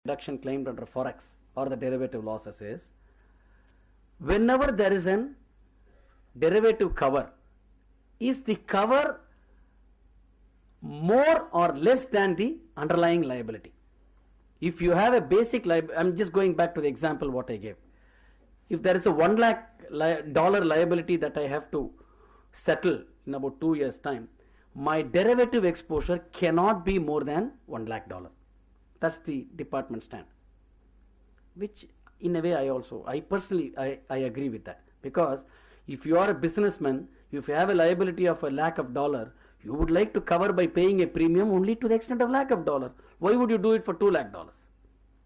deduction claimed under forex or the derivative losses is, whenever there is an derivative cover, is the cover more or less than the underlying liability? If you have a basic liability, I'm just going back to the example what I gave. If there is a $1 lakh liability that I have to settle in about 2 years time, my derivative exposure cannot be more than $1 lakh. That's the department stand, which in a way I personally agree with that, because if you are a businessman, if you have a liability of $1 lakh, you would like to cover by paying a premium only to the extent of $1 lakh. Why would you do it for $2 lakh?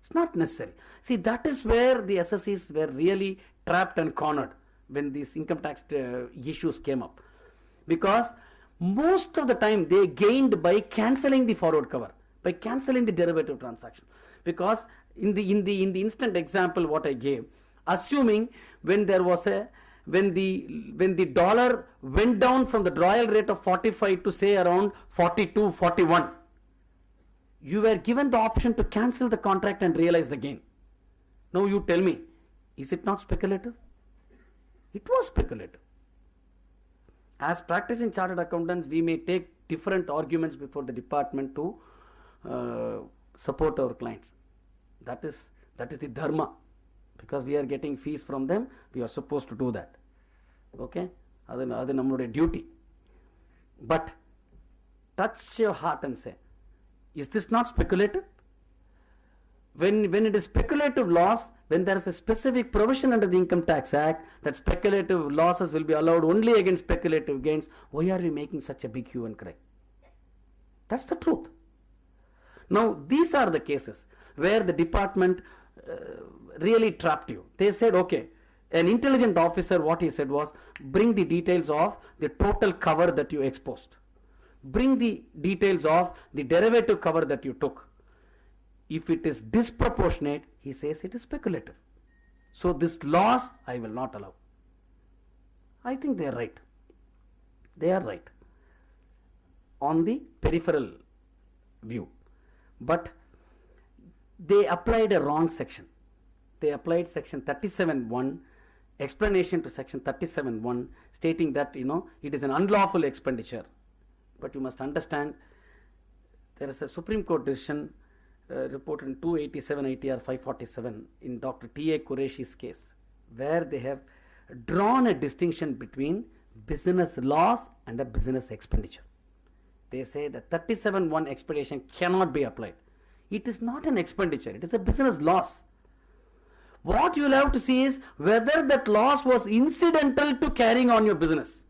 It's not necessary. See, that is where the assessees were really trapped and cornered when these income tax issues came up, because most of the time they gained by cancelling the forward cover, by cancelling the derivative transaction. Because in the instant example what I gave, assuming when there was when the dollar went down from the royal rate of 45 to say around 42, 41, you were given the option to cancel the contract and realize the gain. Now you tell me, is it not speculative? It was speculative. As practicing chartered accountants, we may take different arguments before the department to support our clients. That is the dharma. Because we are getting fees from them, we are supposed to do that. Okay? That's our duty. But touch your heart and say, is this not speculative? When it is speculative loss, when there is a specific provision under the Income Tax Act that speculative losses will be allowed only against speculative gains, why are we making such a big hue and cry? That's the truth. Now, these are the cases where the department really trapped you. They said, okay, an intelligent officer, what he said was, bring the details of the total cover that you exposed. Bring the details of the derivative cover that you took. If it is disproportionate, he says it is speculative. So this loss I will not allow. I think they are right. They are right on the peripheral view. But they applied a wrong section. They applied section 37(1), explanation to section 37(1), stating that it is an unlawful expenditure. But you must understand, there is a Supreme Court decision reported in 287 ITR 547 in Dr. T.A. Qureshi's case, where they have drawn a distinction between business loss and a business expenditure. They say that 37(1) explanation cannot be applied. It is not an expenditure, it is a business loss. What you will have to see is whether that loss was incidental to carrying on your business.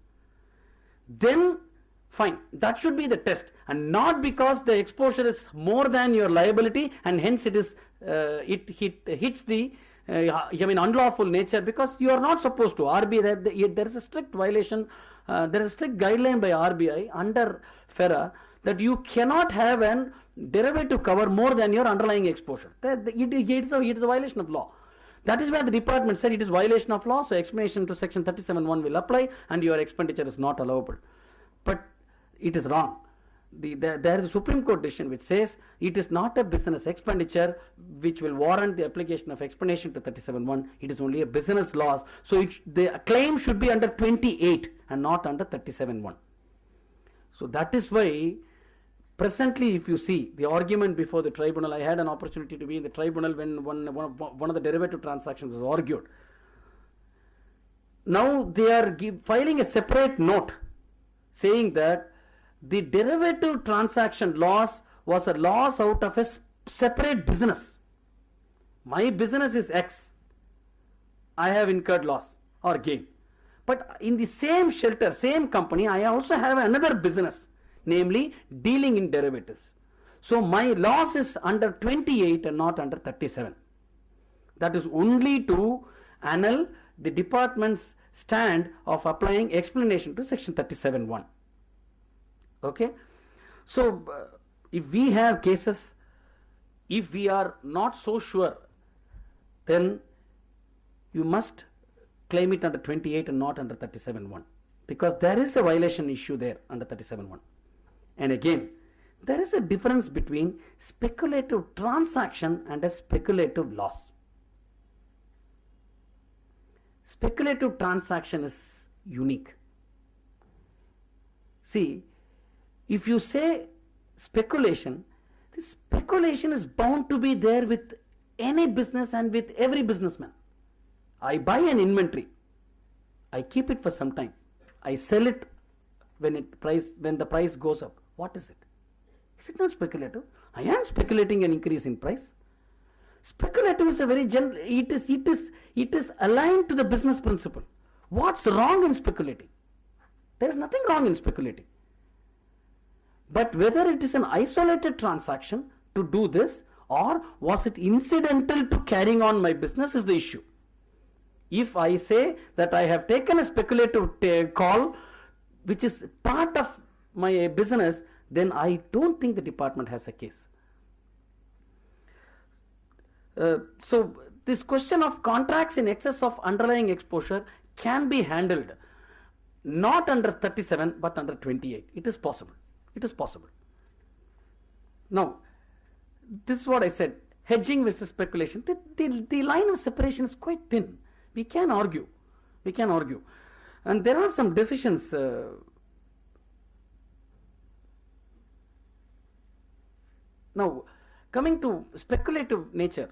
Then fine, that should be the test, and not because the exposure is more than your liability and hence it is it hits the unlawful nature, because you are not supposed to. RBI, there is a strict violation, there is a strict guideline by RBI under FERA that you cannot have an derivative cover more than your underlying exposure. It is a violation of law. That is where the department said it is violation of law, so explanation to section 37(1) will apply and your expenditure is not allowable. But it is wrong. There is a Supreme Court decision which says it is not a business expenditure which will warrant the application of explanation to 37(1). It is only a business loss. So the claim should be under 28 and not under 37(1). So that is why presently, if you see the argument before the tribunal, I had an opportunity to be in the tribunal when one of the derivative transactions was argued. Now they are filing a separate note saying that the derivative transaction loss was a loss out of a separate business. My business is X. I have incurred loss or gain. But in the same shelter, same company, I also have another business, namely dealing in derivatives. So my loss is under 28 and not under 37. That is only to annul the department's stand of applying explanation to section 37(1). Okay, so if we have cases, if we are not so sure, then you must claim it under 28 and not under 37(1), because there is a violation issue there under 37(1). And again, There is a difference between speculative transaction and a speculative loss. Speculative transaction is unique. See, if you say speculation, this speculation is bound to be there with any business and with every businessman. I buy an inventory, I keep it for some time, I sell it when the price goes up. What is it? Is it not speculative? I am speculating an increase in price. Speculative is a very general, it is aligned to the business principle. What's wrong in speculating? There is nothing wrong in speculating. But whether it is an isolated transaction to do this, or was it incidental to carrying on my business, is the issue. If I say that I have taken a speculative call which is part of my business, then I don't think the department has a case. So this question of contracts in excess of underlying exposure can be handled not under 37 but under 28. It is possible. It is possible. Now, this is what I said. Hedging versus speculation. The line of separation is quite thin. We can argue. We can argue. And there are some decisions. Now, coming to speculative nature,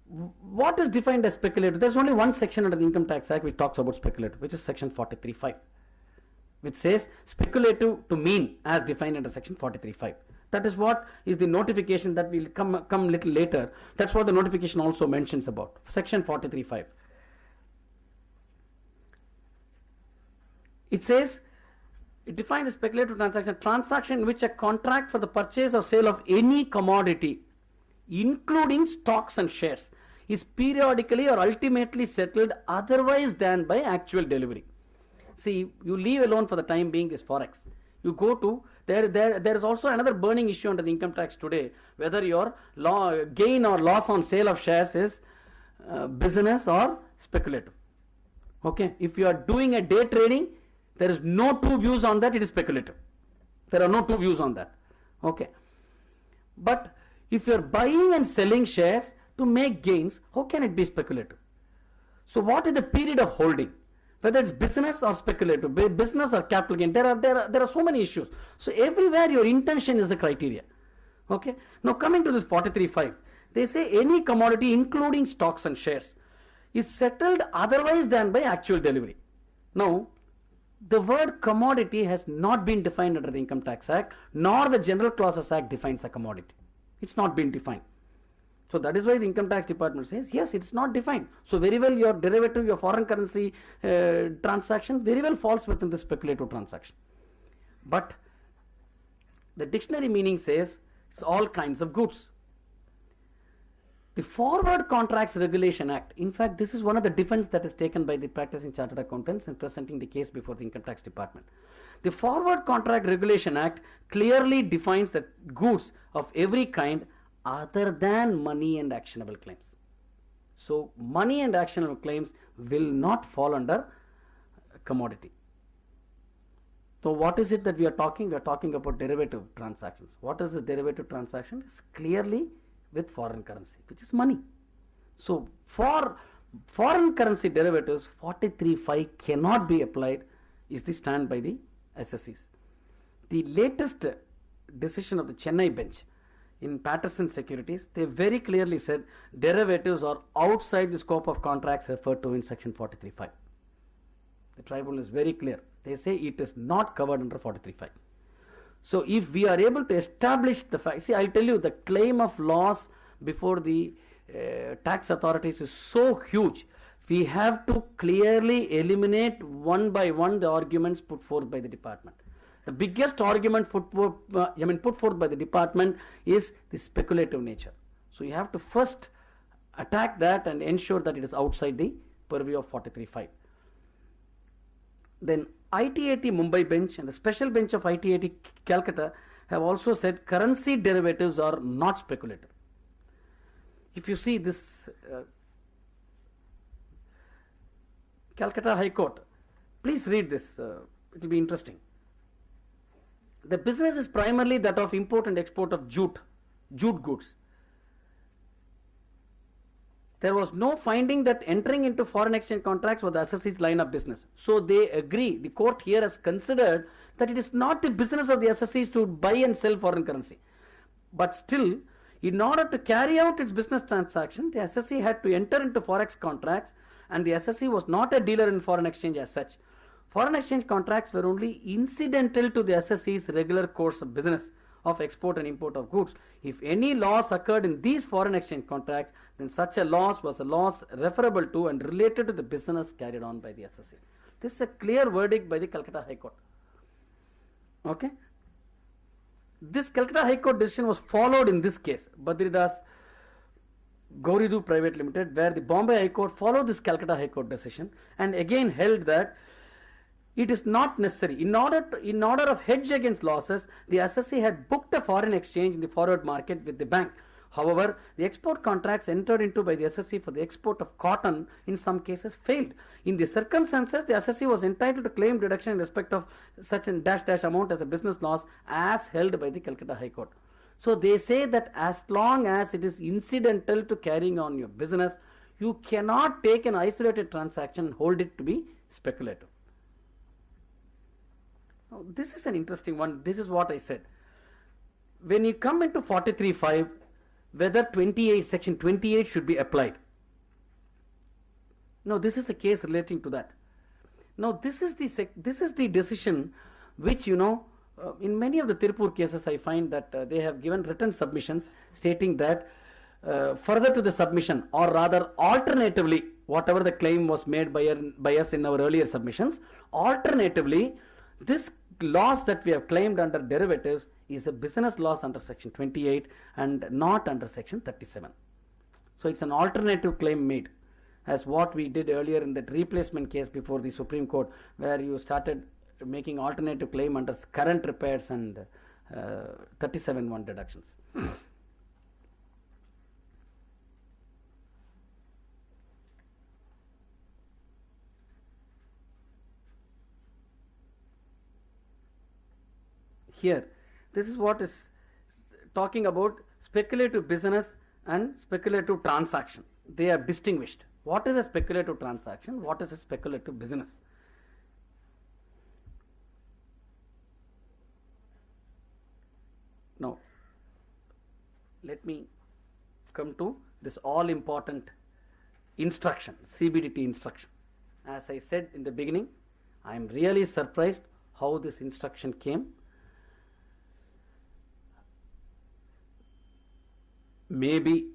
what is defined as speculative? There's only one section under the Income Tax Act which talks about speculative, which is section 43(5), which says speculative to mean as defined under section 43(5). That is what is the notification that will come little later. That's what the notification also mentions about, section 43(5). It says, it defines a speculative transaction in which a contract for the purchase or sale of any commodity, including stocks and shares, is periodically or ultimately settled otherwise than by actual delivery. See, you leave alone for the time being this forex. You go to, there is also another burning issue under the income tax today, whether your gain or loss on sale of shares is business or speculative. Okay, if you are doing a day trading, there is no two views on that, it is speculative. There are no two views on that. Okay, but if you are buying and selling shares to make gains, how can it be speculative? So what is the period of holding? Whether it's business or speculative, business or capital gain, there are so many issues. So everywhere your intention is the criteria. Okay. Now coming to this 43(5), they say any commodity including stocks and shares is settled otherwise than by actual delivery. Now, the word commodity has not been defined under the Income Tax Act, nor the General Clauses Act defines a commodity. It's not been defined. So that is why the Income Tax Department says, yes, it's not defined. So very well your derivative, your foreign currency transaction very well falls within the speculative transaction. But the dictionary meaning says it's all kinds of goods. The Forward Contracts Regulation Act, in fact, this is one of the defense that is taken by the practicing chartered accountants in presenting the case before the Income Tax Department. The Forward Contract Regulation Act clearly defines that goods of every kind other than money and actionable claims. So money and actionable claims will not fall under commodity. So what is it that we are talking? We are talking about derivative transactions. What is a derivative transaction? It's clearly with foreign currency, which is money. So for foreign currency derivatives, 43(5) cannot be applied, is the stand by the SSEs. The latest decision of the Chennai bench in Patterson Securities, they very clearly said derivatives are outside the scope of contracts referred to in section 43(5). The tribunal is very clear. They say it is not covered under 43(5). So if we are able to establish the fact, see, I'll tell you, the claim of loss before the tax authorities is so huge. We have to clearly eliminate one by one the arguments put forth by the department. The biggest argument put forth by the department is the speculative nature. So you have to first attack that and ensure that it is outside the purview of 43(5). Then ITAT Mumbai bench and the special bench of ITAT Calcutta have also said currency derivatives are not speculative. If you see this Calcutta High Court, please read this, it will be interesting. The business is primarily that of import and export of jute goods. There was no finding that entering into foreign exchange contracts was the SSE's line of business. So they agree, the court here has considered that it is not the business of the SSEs to buy and sell foreign currency. But still, in order to carry out its business transaction, the SSE had to enter into forex contracts, and the SSE was not a dealer in foreign exchange as such. Foreign exchange contracts were only incidental to the SSE's regular course of business of export and import of goods. If any loss occurred in these foreign exchange contracts, then such a loss was a loss referable to and related to the business carried on by the SSE. This is a clear verdict by the Calcutta High Court. Okay. This Calcutta High Court decision was followed in this case, Badridas Gauridu Private Limited, where the Bombay High Court followed this Calcutta High Court decision and again held that it is not necessary. In order of hedge against losses, the SSE had booked a foreign exchange in the forward market with the bank. However, the export contracts entered into by the SSE for the export of cotton in some cases failed. In the circumstances, the SSE was entitled to claim deduction in respect of such a dash amount as a business loss as held by the Calcutta High Court. So they say that as long as it is incidental to carrying on your business, you cannot take an isolated transaction and hold it to be speculative. Now, this is an interesting one. This is what I said. When you come into 43.5, whether section 28 should be applied. Now, this is a case relating to that. Now, this is the decision which, in many of the Tirupur cases, I find that they have given written submissions stating that further to the submission, or rather alternatively, whatever the claim was made by us in our earlier submissions, alternatively, this loss that we have claimed under derivatives is a business loss under section 28 and not under section 37. So it's an alternative claim made, as what we did earlier in that replacement case before the Supreme Court, where you started making alternative claim under current repairs and 37(1) deductions. Here, this is what is talking about speculative business and speculative transaction. They are distinguished. What is a speculative transaction? What is a speculative business? Now, let me come to this all important instruction, CBDT instruction. As I said in the beginning, I am really surprised how this instruction came. Maybe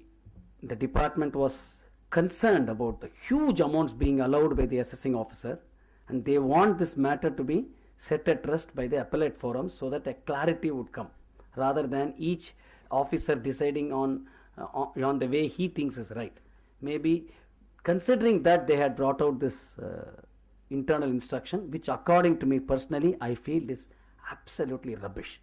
the department was concerned about the huge amounts being allowed by the assessing officer, and they want this matter to be set at rest by the appellate forum so that a clarity would come, rather than each officer deciding on the way he thinks is right. Maybe considering that, they had brought out this internal instruction, which according to me personally, I feel is absolutely rubbish.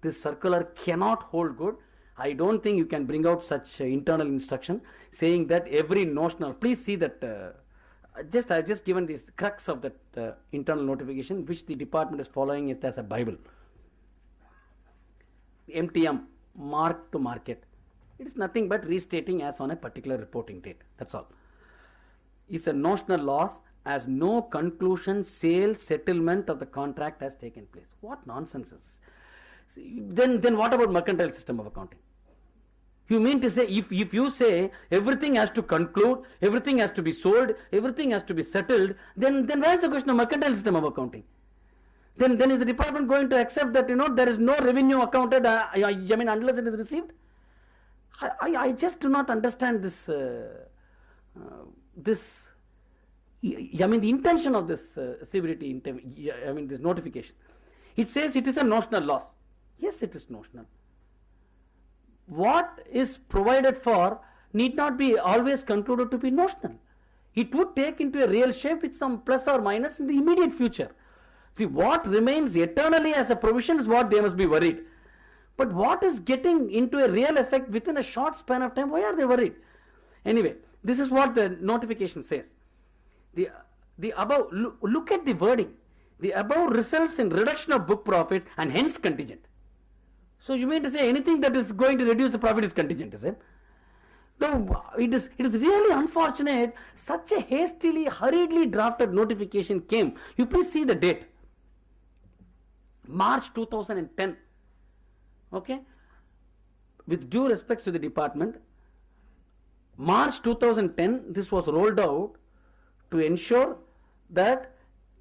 This circular cannot hold good. I don't think you can bring out such internal instruction saying that every notional, please see that I've just given this crux of that internal notification, which the department is following it as a Bible. MTM, mark to market. It is nothing but restating as on a particular reporting date. That's all. Is a notional loss as no conclusion, sale, settlement of the contract has taken place. What nonsense is this? Then what about mercantile system of accounting? You mean to say, if you say everything has to conclude, everything has to be sold, everything has to be settled, then where is the question of mercantile system of accounting? Then is the department going to accept that there is no revenue accounted unless it is received? I just do not understand this the intention of this CBDT, this notification. It says it is a notional loss. Yes, it is notional. What is provided for need not be always concluded to be notional. It would take into a real shape with some plus or minus in the immediate future. See, what remains eternally as a provision is what they must be worried. But what is getting into a real effect within a short span of time, why are they worried? Anyway, this is what the notification says. The above, look at the wording. The above results in reduction of book profits and hence contingent. So you mean to say anything that is going to reduce the profit is contingent, is it? No, it is really unfortunate. Such a hastily, hurriedly drafted notification came. You please see the date. March 2010. Okay. With due respects to the department, March 2010, this was rolled out to ensure that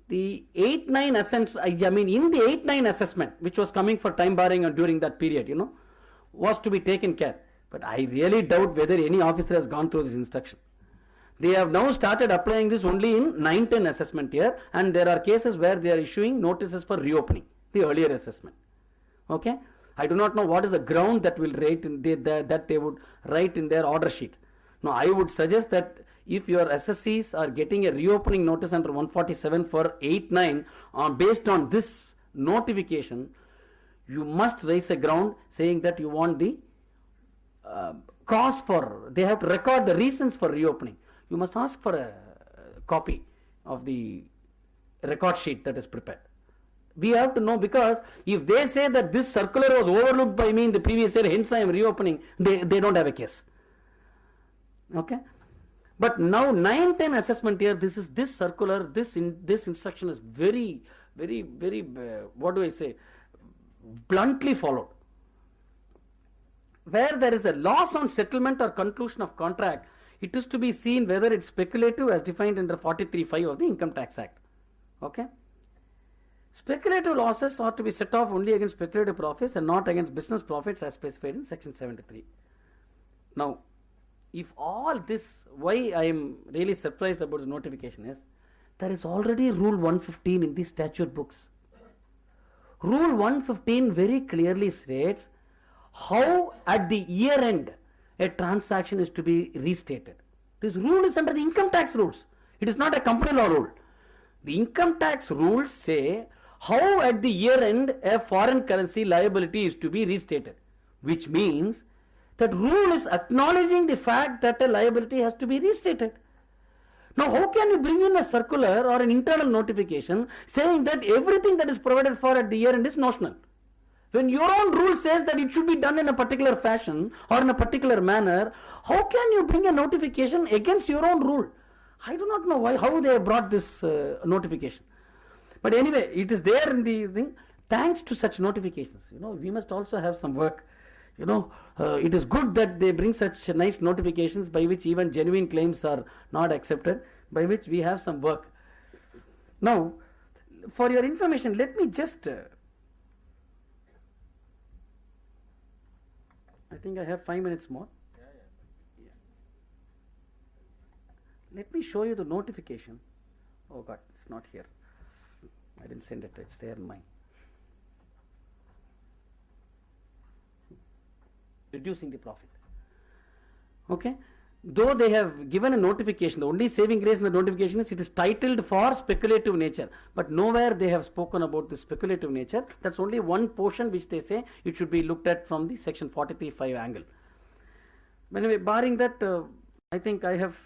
the 8-9 assessment, I mean in the 8-9 assessment, which was coming for time barring during that period, was to be taken care. But I really doubt whether any officer has gone through this instruction. They have now started applying this only in 9-10 assessment year, and there are cases where they are issuing notices for reopening the earlier assessment. Okay. I do not know what is the ground that will write in that they would write in their order sheet. Now, I would suggest that if your SSCs are getting a reopening notice under 147 for 8-9 based on this notification, you must raise a ground saying that you want the cause for, they have to record the reasons for reopening. You must ask for a copy of the record sheet that is prepared. We have to know, because if they say that this circular was overlooked by me in the previous year, hence I am reopening, they don't have a case. Okay. But now 9-10 assessment year, this circular, this instruction is very, very, very, what do I say, bluntly followed. Where there is a loss on settlement or conclusion of contract, it is to be seen whether it's speculative as defined under 43(5) of the Income Tax Act. Okay. Speculative losses are to be set off only against speculative profits and not against business profits as specified in section 73. Now, if all this, why I am really surprised about the notification is, there is already Rule 115 in the statute books. Rule 115 very clearly states how at the year end a transaction is to be restated. This rule is under the income tax rules. It is not a company law rule. The income tax rules say how at the year end a foreign currency liability is to be restated, which means that rule is acknowledging the fact that a liability has to be restated. Now, how can you bring in a circular or an internal notification saying that everything that is provided for at the year end is notional, when your own rule says that it should be done in a particular fashion or in a particular manner? How can you bring a notification against your own rule? I do not know how they have brought this notification. But anyway, it is there in the thing. Thanks to such notifications, we must also have some work. It is good that they bring such nice notifications by which even genuine claims are not accepted, by which we have some work. Now, for your information, let me just, I think I have 5 minutes more. Yeah. Let me show you the notification. Oh God, it's not here. I didn't send it, it's there in mine. Reducing the profit. Okay. Though they have given a notification, the only saving grace in the notification is it is titled for speculative nature, but nowhere they have spoken about the speculative nature. That's only one portion which they say it should be looked at from the section 43(5) angle. But anyway, barring that, I think I have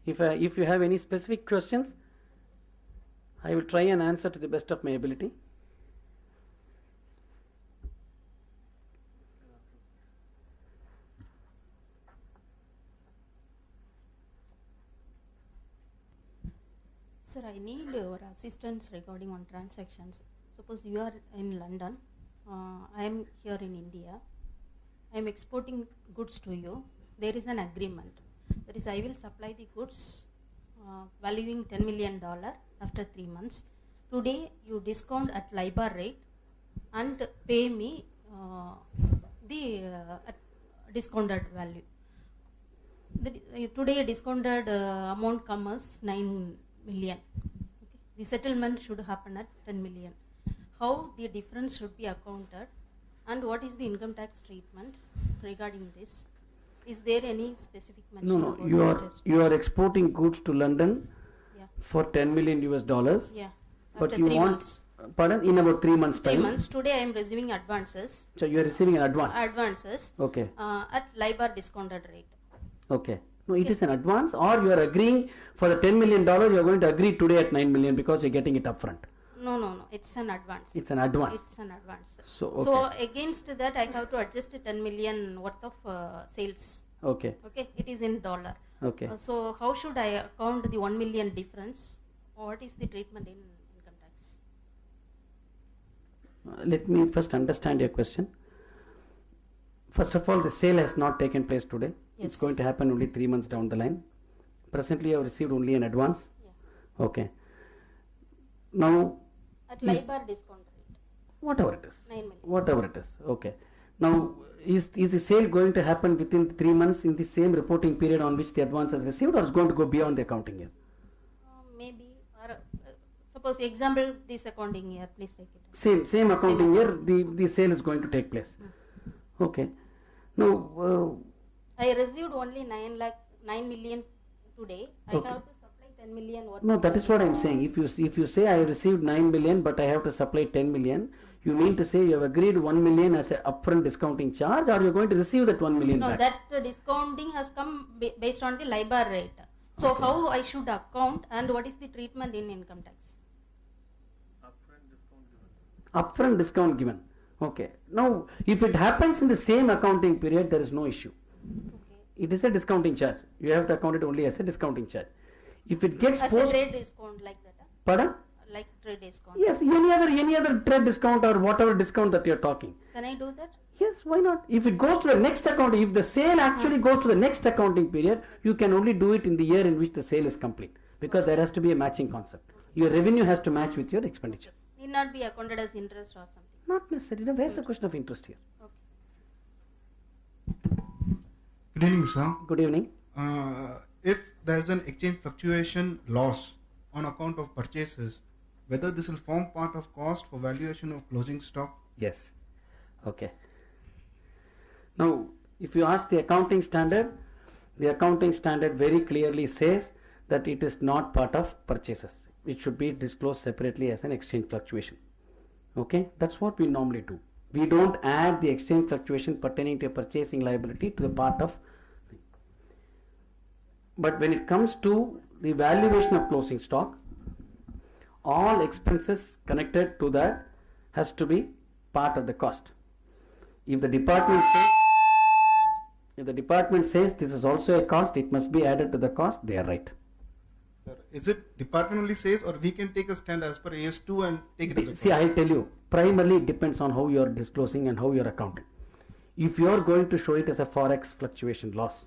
if you have any specific questions, I will try and answer to the best of my ability. Sir, I need your assistance regarding on transactions. Suppose you are in London, I am here in India, I am exporting goods to you. There is an agreement. That is, I will supply the goods valuing $10 million after 3 months. Today you discount at LIBOR rate and pay me the discounted value. Today discounted amount comes as 9 million. Okay. The settlement should happen at 10 million. How the difference should be accounted, and what is the income tax treatment regarding this? Is there any specific mention? No, you are exporting goods to London, yeah, for $10 million US. Yeah. But After you 3 want, months. pardon, in about 3 months 3 time. months. Today I am receiving advances. So you are receiving an advance. Advances Okay. at LIBOR discounted rate. Okay. No, it is an advance, or you are agreeing for the $10 million, you are going to agree today at 9 million because you are getting it upfront. No. It's an advance. It's an advance. It's an advance. So, okay. So against that, I have to adjust 10 million worth of sales. Okay. Okay, it is in dollar. Okay. So how should I account the 1 million difference? What is the treatment in income tax? Let me first understand your question. First of all, the sale has not taken place today. It's Yes. going to happen only 3 months down the line. Presently, you have received only an advance. Yeah. Okay. Now, At Is- LIBOR discount rate, whatever it is. 9 million. Whatever it is. Okay. Now, is the sale going to happen within 3 months in the same reporting period on which the advance is received, or is going to go beyond the accounting year? Maybe, or suppose example this accounting year, please take it. Same accounting year, the sale is going to take place. Okay. Now, I received only 9 million today. I Okay. have to supply 10 million worth. no, that is what I am saying. If you say I received 9 million, but I have to supply 10 million, you mean to say you have agreed 1 million as a upfront discounting charge, or you are going to receive that 1 million No, back? that discounting has come based on the LIBOR rate. So how I should account and what is the treatment in income tax? Upfront discount given. Okay. Now, if it happens in the same accounting period, there is no issue. Okay. It is a discounting charge. You have to account it only as a discounting charge. If it gets As a post, trade discount like that? pardon? Like trade discount. Yes, any other trade discount or whatever discount that you are talking. Can I do that? Yes, why not? If it goes to the next account, if the sale actually goes to the next accounting period, you can only do it in the year in which the sale is complete, because there has to be a matching concept. Your revenue has to match with your expenditure. Need not be accounted as interest or something. Not necessarily. Now, where's the question of interest here? Okay. Good evening, sir. Good evening. If there is an exchange fluctuation loss on account of purchases, whether this will form part of cost for valuation of closing stock? Yes. Okay. Now, if you ask the accounting standard very clearly says that it is not part of purchases. It should be disclosed separately as an exchange fluctuation. Okay, that's what we normally do. We don't add the exchange fluctuation pertaining to a purchasing liability to the part of. But when it comes to the valuation of closing stock, all expenses connected to that has to be part of the cost. If the department says this is also a cost, it must be added to the cost, they are right. Sir, is it department only says, or we can take a stand as per AS2 and take it as a See, cost? I tell you, primarily it depends on how you are disclosing and how you are accounting. If you are going to show it as a forex fluctuation loss,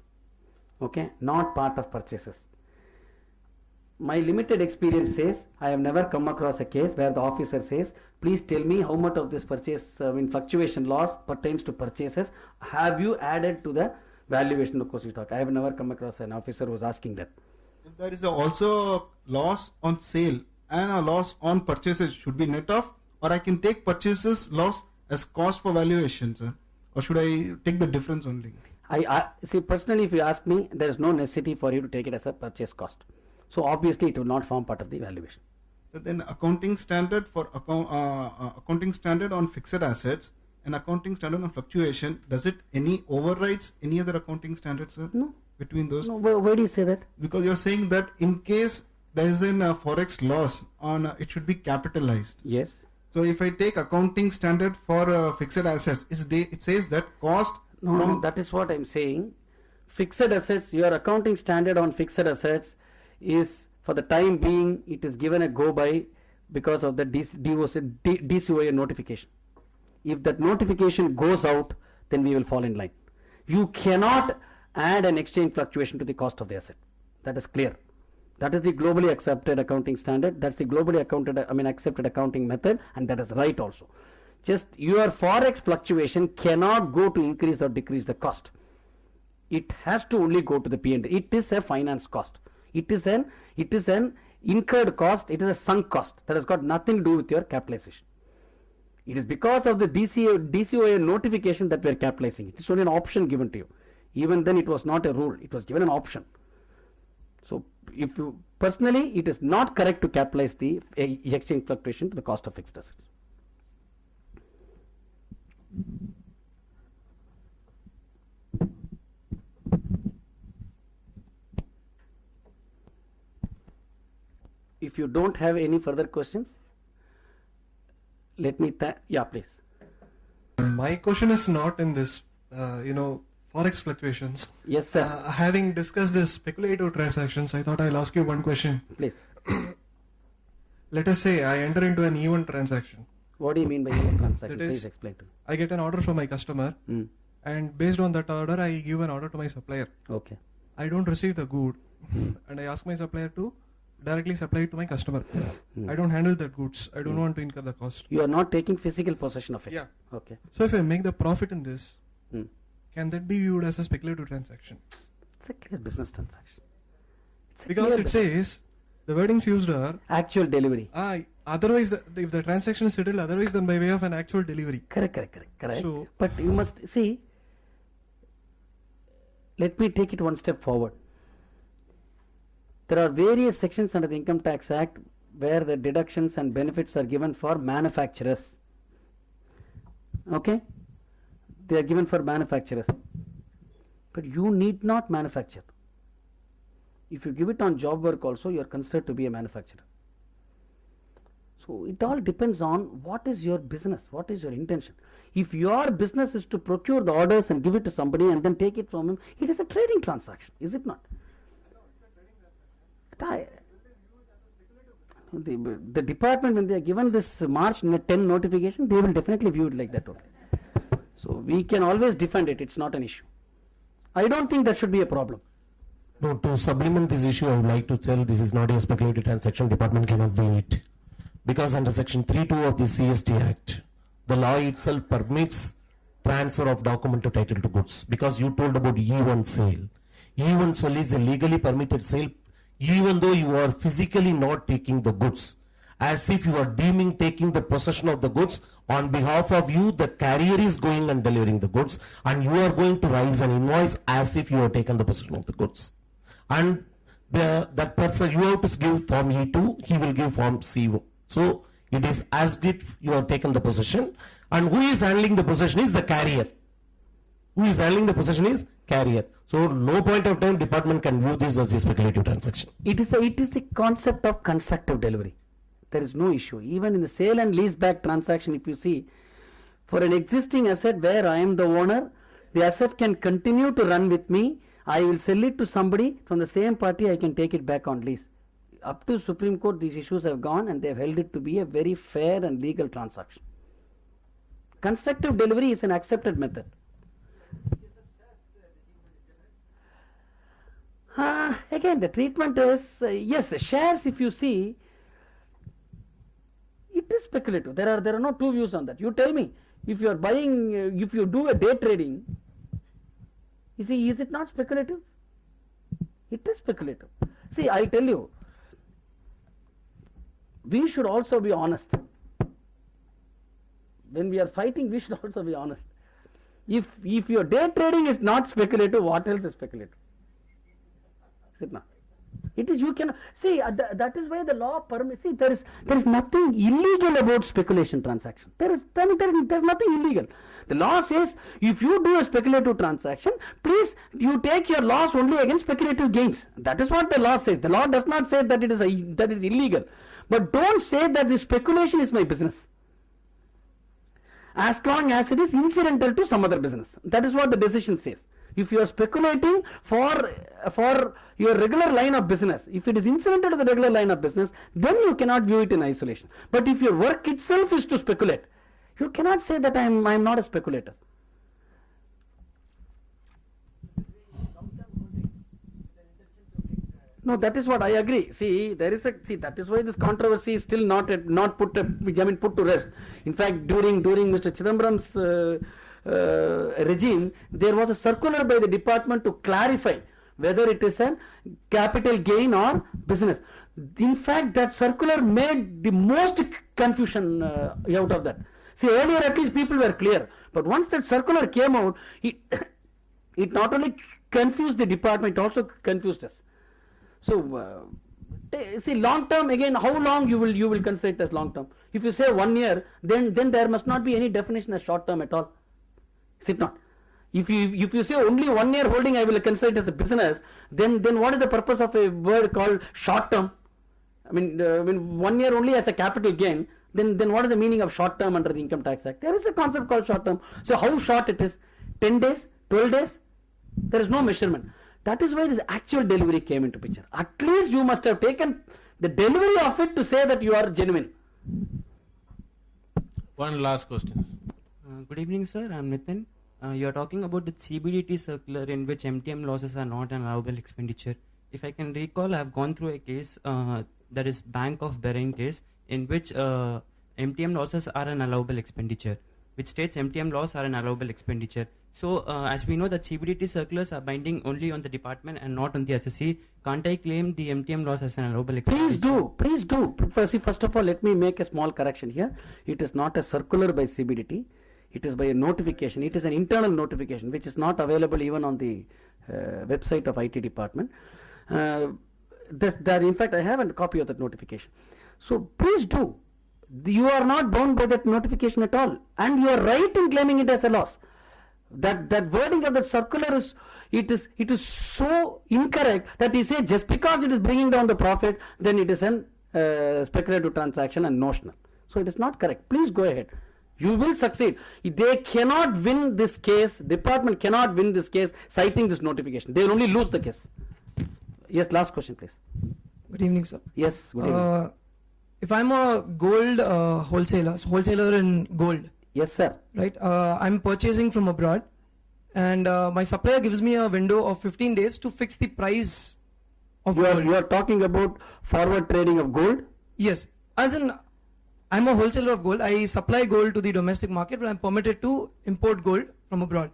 okay, not part of purchases. My limited experience says, I have never come across a case where the officer says, please tell me how much of this purchase fluctuation loss pertains to purchases. Have you added to the valuation of closing stock? I have never come across an officer who was asking that. If there is also a loss on sale and a loss on purchases, should be net off, or I can take purchases loss as cost for valuation, sir? Or should I take the difference only? I see, personally, if you ask me, there is no necessity for you to take it as a purchase cost. So obviously it will not form part of the valuation. So then accounting standard for accounting standard on fixed assets and accounting standard on fluctuation, does it any overrides any other accounting standards, sir? No. Between those? No, where do you say that? Because you're saying that in case there is an forex loss on it should be capitalized. Yes. So if I take accounting standard for fixed assets, it says that cost No, that is what I'm saying. Fixed assets, your accounting standard on fixed assets is, for the time being, it is given a go by because of the DCOA notification. If that notification goes out, then we will fall in line. You cannot add an exchange fluctuation to the cost of the asset. That is clear. That is the globally accepted accounting standard. That's the globally accepted accounting method, and that is right also. Just your forex fluctuation cannot go to increase or decrease the cost. It has to only go to the P&L. It is a finance cost. It is an incurred cost. It is a sunk cost. That has got nothing to do with your capitalization. It is because of the DCOA notification that we are capitalizing. It is only an option given to you. Even then it was not a rule. It was given an option. So if you personally, it is not correct to capitalize the exchange fluctuation to the cost of fixed assets. If you don't have any further questions, let me yeah, please. My question is not in this, forex fluctuations. Yes, sir. Having discussed the speculative transactions, I thought I'll ask you one question. Please. Let us say I enter into an even transaction. What do you mean by even transaction? That is, Please explain to me. I get an order from my customer, and based on that order, I give an order to my supplier. Okay. I don't receive the good, and I ask my supplier to directly supply it to my customer. I don't handle that goods. I don't want to incur the cost. You are not taking physical possession of it. Yeah. Okay. So if I make the profit in this, can that be viewed as a speculative transaction? It's a clear business transaction. Because it says the wordings used are actual delivery. Otherwise, if the transaction is settled otherwise than by way of an actual delivery. Correct. So, but you must see. Let me take it one step forward. There are various sections under the Income Tax Act where the deductions and benefits are given for manufacturers. Okay? They are given for manufacturers. But you need not manufacture. If you give it on job work also, you are considered to be a manufacturer. So it all depends on what is your business, what is your intention. If your business is to procure the orders and give it to somebody and then take it from him, it is a trading transaction, is it not? The department, when they are given this March 10 notification, they will definitely view it like that only. So we can always defend it, it's not an issue. I don't think that should be a problem. No, to supplement this issue, I would like to tell this is not a speculative transaction, department cannot do it. Because under section 3.2 of the CST Act, the law itself permits transfer of documented title to goods. Because you told about E1 sale. E1 sale is a legally permitted sale even though you are physically not taking the goods. As if you are deeming taking the possession of the goods, on behalf of you, the carrier is going and delivering the goods, and you are going to raise an invoice as if you have taken the possession of the goods. And that person, you have to give form E2, he will give form C1. So it is as if you have taken the possession, and who is handling the possession is the carrier. Who is handling the possession is carrier. So no point of time department can view this as a speculative transaction. It is the concept of constructive delivery. There is no issue. Even in the sale and lease back transaction, if you see, for an existing asset where I am the owner, the asset can continue to run with me. I will sell it to somebody from the same party, I can take it back on lease. Up to Supreme Court, these issues have gone and they have held it to be a very fair and legal transaction. Constructive delivery is an accepted method. Again, the treatment is, yes, shares, if you see, it is speculative. There are no two views on that. You tell me, if you are buying, if you do a day trading, you see, is it not speculative? It is speculative. See, I tell you, we should also be honest. When we are fighting, we should also be honest. If your day trading is not speculative, what else is speculative? Is it not? It is, you can see that is why the law permits. See, there is nothing illegal about speculation transaction. There's nothing illegal. The law says if you do a speculative transaction, please you take your loss only against speculative gains. That is what the law says. The law does not say that it is illegal. But don't say that the speculation is my business. As long as it is incidental to some other business. That is what the decision says. If you are speculating for your regular line of business, if it is incidental to the regular line of business, then you cannot view it in isolation. But if your work itself is to speculate, you cannot say that I am not a speculator. No, that is what I agree. See, that is why this controversy is still not put to rest. In fact, during Mr. Chidambaram's regime, there was a circular by the department to clarify whether it is a capital gain or business. In fact, that circular made the most confusion out of that. See, earlier at least people were clear, but once that circular came out, it not only confused the department, it also confused us. So see, long term again, how long you will consider it as long term? If you say 1 year, then there must not be any definition as short term at all. Is it not? If you say only 1 year holding I will consider it as a business, then what is the purpose of a word called short term? I mean 1 year only as a capital gain, then what is the meaning of short term under the Income Tax Act? There is a concept called short term. So how short it is? 10 days, 12 days? There is no measurement. That is why this actual delivery came into picture. At least you must have taken the delivery of it to say that you are genuine. One last question. Good evening, sir. I'm Nitin. You are talking about the CBDT circular in which MTM losses are not an allowable expenditure. If I can recall, I have gone through a case that is Bank of Bahrain case in which MTM losses are an allowable expenditure, which states MTM loss are an allowable expenditure. So as we know that CBDT circulars are binding only on the department and not on the SSC, can't I claim the MTM loss as an allowable expenditure? Please do. First of all, let me make a small correction here. It is not a circular by CBDT. It is by a notification. It is an internal notification which is not available even on the website of IT department. In fact, I have a copy of that notification. So please do. You are not bound by that notification at all, and you are right in claiming it as a loss. That wording of the circular is so incorrect that he says just because it is bringing down the profit, then it is an speculative transaction and notional. So it is not correct. Please go ahead. You will succeed. They cannot win this case. Department cannot win this case citing this notification. They will only lose the case. Yes, last question, please. Good evening, sir. Yes, good evening. If I'm a gold wholesaler in gold. Yes, sir. Right. I'm purchasing from abroad, and my supplier gives me a window of 15 days to fix the price of gold. You are talking about forward trading of gold? Yes. As in, I'm a wholesaler of gold. I supply gold to the domestic market, but I'm permitted to import gold from abroad.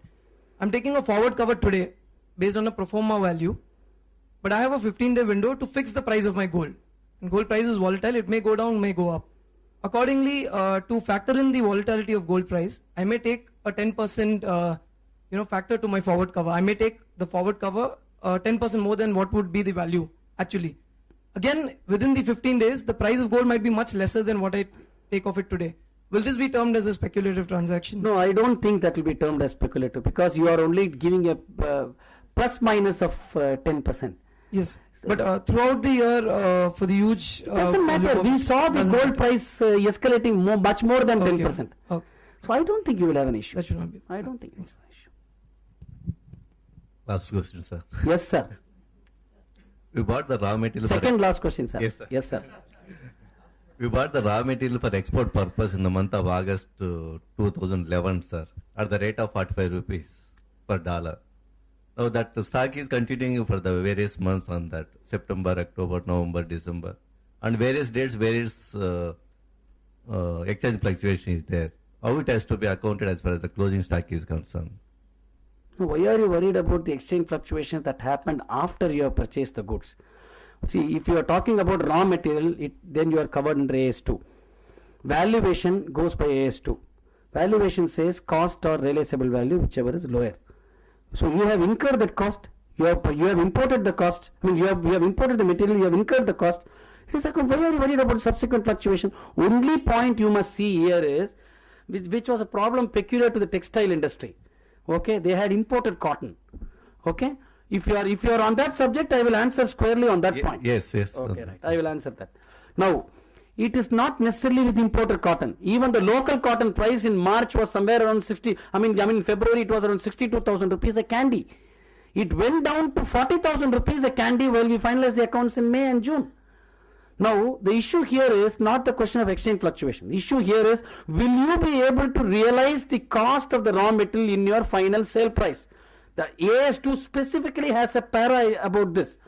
I'm taking a forward cover today based on a pro forma value, but I have a 15-day window to fix the price of my gold. And gold price is volatile. It may go down, may go up. Accordingly, to factor in the volatility of gold price, I may take a 10% factor to my forward cover. I may take the forward cover 10% more than what would be the value actually. Again, within the 15 days, the price of gold might be much lesser than what I take of it today. Will this be termed as a speculative transaction? No, I don't think that will be termed as speculative because you are only giving a plus minus of 10%. Yes, but throughout the year, for the huge... doesn't matter. We saw the gold price escalating much more than 10%. Okay. So I don't think you will have an issue. That should not be. I don't think it's an issue. Last question, sir. Yes, sir. We bought the raw material. Second last question, sir. Yes, sir. Yes, sir. We bought the raw material for export purpose in the month of August 2011, sir, at the rate of 45 rupees per dollar. Now that the stock is continuing for the various months on that, September, October, November, December. On various dates, various exchange fluctuation is there. How it has to be accounted as far as the closing stock is concerned? Why are you worried about the exchange fluctuations that happened after you have purchased the goods? See, if you are talking about raw material, then you are covered under AS2. Valuation goes by AS2. Valuation says cost or realizable value, whichever is lower. So you have incurred that cost. You have imported the cost. I mean, you have imported the material. You have incurred the cost. It is like, why are you worried about subsequent fluctuation? Only point you must see here is, which was a problem peculiar to the textile industry. Okay, they had imported cotton. Okay, if you are on that subject, I will answer squarely on that point. Yes. Okay, right. I will answer that. Now, it is not necessarily with imported cotton. Even the local cotton price in March was somewhere around 60. I mean, in February it was around 62,000 rupees a candy. It went down to 40,000 rupees a candy while we finalized the accounts in May and June. Now, the issue here is not the question of exchange fluctuation. The issue here is, will you be able to realize the cost of the raw material in your final sale price? The AS2 specifically has a para about this.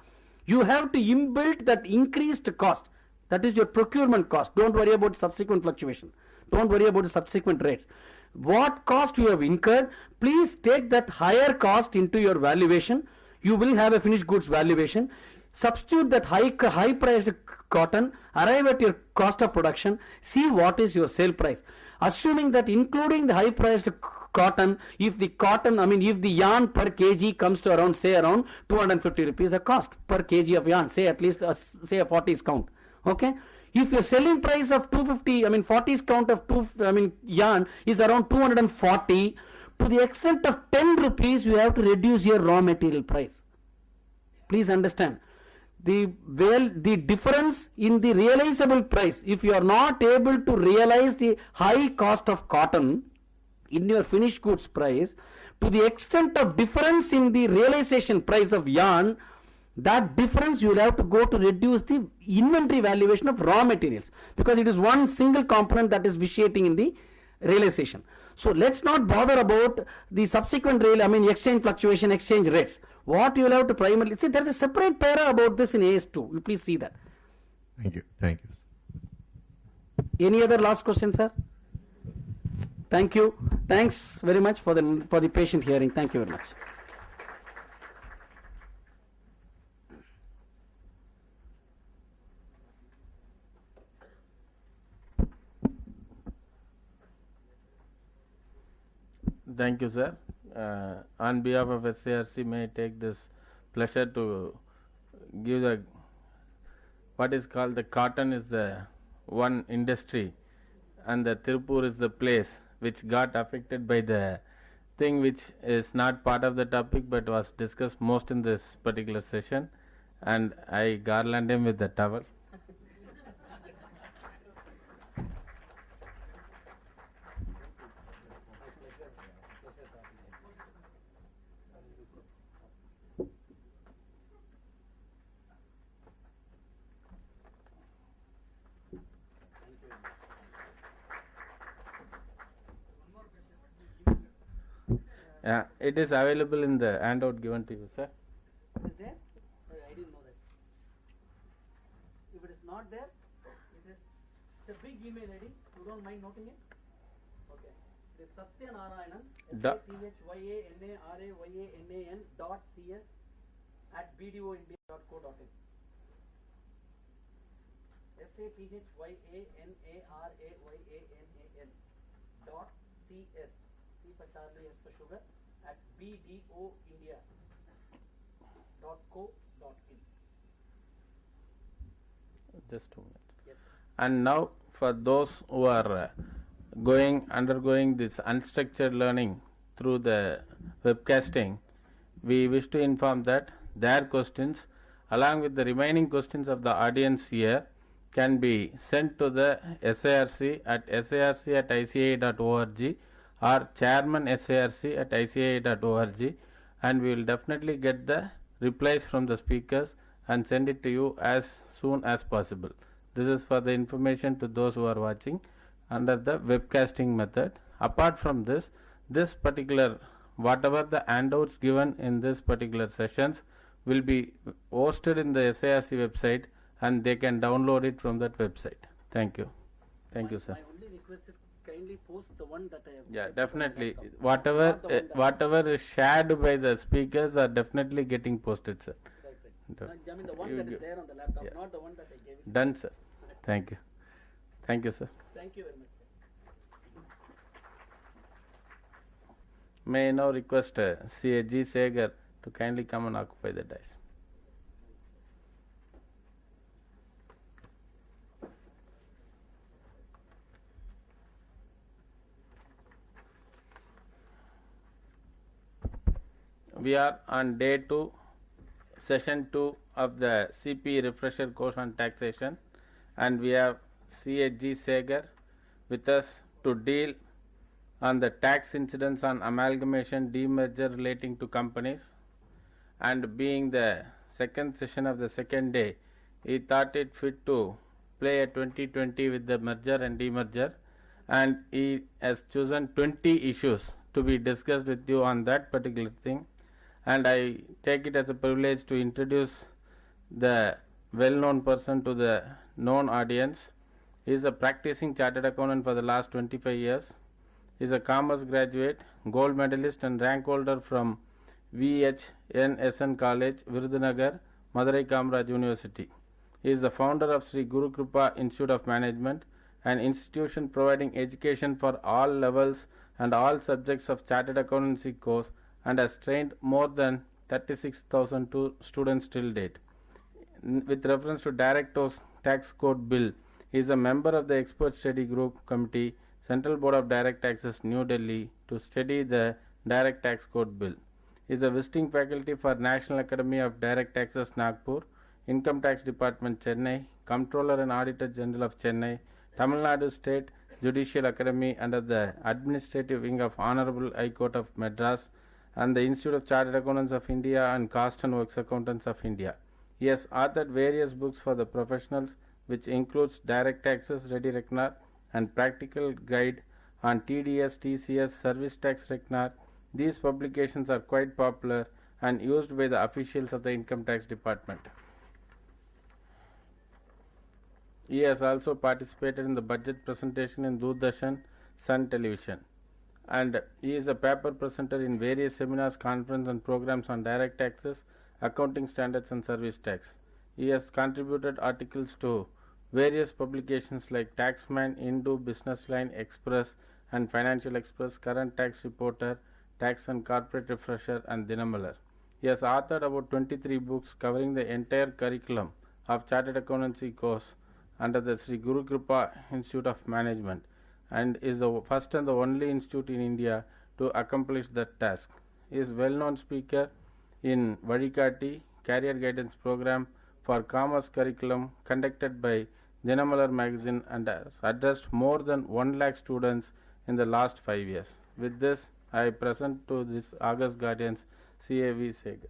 You have to inbuilt that increased cost. That is your procurement cost. Don't worry about subsequent fluctuation. Don't worry about the subsequent rates. What cost you have incurred, please take that higher cost into your valuation. You will have a finished goods valuation. substitute that high priced cotton, arrive at your cost of production, see what is your sale price. Assuming that including the high priced cotton, if the cotton, if the yarn per kg comes to around 250 rupees a cost per kg of yarn, say at least say a 40s count. Okay, if your selling price of 250, 40s count of yarn is around 240, to the extent of 10 rupees you have to reduce your raw material price. Please understand, the difference in the realizable price, if you are not able to realize the high cost of cotton in your finished goods price, to the extent of difference in the realization price of yarn, that difference you will have to go to reduce the inventory valuation of raw materials, because it is one single component that is vitiating in the realization. So let's not bother about the subsequent exchange fluctuation, exchange rates. What you will have to primarily see, there is a separate para about this in AS2. You please see that. Thank you. Thank you. Any other last question, sir? Thank you. Thanks very much for the patient hearing. Thank you very much. Thank you, sir. On behalf of SARC, may I take this pleasure to give what is called the cotton is the one industry, and the Tirupur is the place which got affected by the thing which is not part of the topic but was discussed most in this particular session, and I garland him with the towel. Yeah, it is available in the handout given to you, sir. Is there? Sorry, I didn't know that. If it is not there, it's a big email ID. You don't mind noting it? Okay. It is Satyanarayanan, SATHYANARAYAN.cs@bdoindia.co.in. SATHYANARAYAN.cs, C for Charlie, S for Sugar, at bdoindia.co.in. Just 2 minutes. Yes. And now for those who are undergoing this unstructured learning through the webcasting, we wish to inform that their questions along with the remaining questions of the audience here can be sent to the SARC at sarc@icai.org or chairman sarc@icai.org, and we will definitely get the replies from the speakers and send it to you as soon as possible. This is for the information to those who are watching under the webcasting method. Apart from this particular whatever the handouts given in this particular sessions will be hosted in the SARC website, and they can download it from that website. Thank you. Thank you, sir. My only request is kindly post the one that I have. Yeah, definitely. Whatever is shared by the speakers are definitely getting posted, sir. Right. The one that is there on the laptop, not the one that I gave. Done, sir. Thank you. Thank you, sir. Thank you very much. May I now request C.A.G. Segar to kindly come and occupy the dais. We are on day 2, session 2 of the CP refresher course on taxation, and we have C.H.G. Segar with us to deal on the tax incidence on amalgamation demerger relating to companies. And being the second session of the second day, he thought it fit to play a 2020 with the merger and demerger, and he has chosen 20 issues to be discussed with you on that particular thing. And I take it as a privilege to introduce the well-known person to the known audience. He is a practicing chartered accountant for the last 25 years. He is a commerce graduate, gold medalist and rank holder from VHNSN College, Virudhunagar, Madurai Kamaraj University. He is the founder of Sri Guru Kripa Institute of Management, an institution providing education for all levels and all subjects of Chartered Accountancy course, and has trained more than 36,000 students till date. With reference to Direct Tax Code Bill, he is a member of the Expert Study Group Committee, Central Board of Direct Taxes, New Delhi, to study the Direct Tax Code Bill. He is a visiting faculty for National Academy of Direct Taxes, Nagpur, Income Tax Department, Chennai, Comptroller and Auditor General of Chennai, Tamil Nadu State Judicial Academy under the Administrative Wing of Honorable High Court of Madras, and the Institute of Chartered Accountants of India and Cost and Works Accountants of India. He has authored various books for the professionals, which includes Direct Taxes Ready Reckoner and Practical Guide on TDS, TCS, Service Tax Reckoner. These publications are quite popular and used by the officials of the Income Tax Department. He has also participated in the budget presentation in Doordarshan, Sun Television, and he is a paper presenter in various seminars, conferences and programs on direct taxes, accounting standards and service tax. He has contributed articles to various publications like Taxman, Hindu, Business Line, Express and Financial Express, Current Tax Reporter, Tax and Corporate Refresher and Dinamalar. He has authored about 23 books covering the entire curriculum of Chartered Accountancy course under the Sri Guru Kripa Institute of Management, and is the first and the only institute in India to accomplish that task. He is well-known speaker in Vadikati Career Guidance Program for Commerce Curriculum conducted by Dinamalar magazine, and has addressed more than 1 lakh students in the last 5 years. With this, I present to this August Guardians C.A.V. Segar.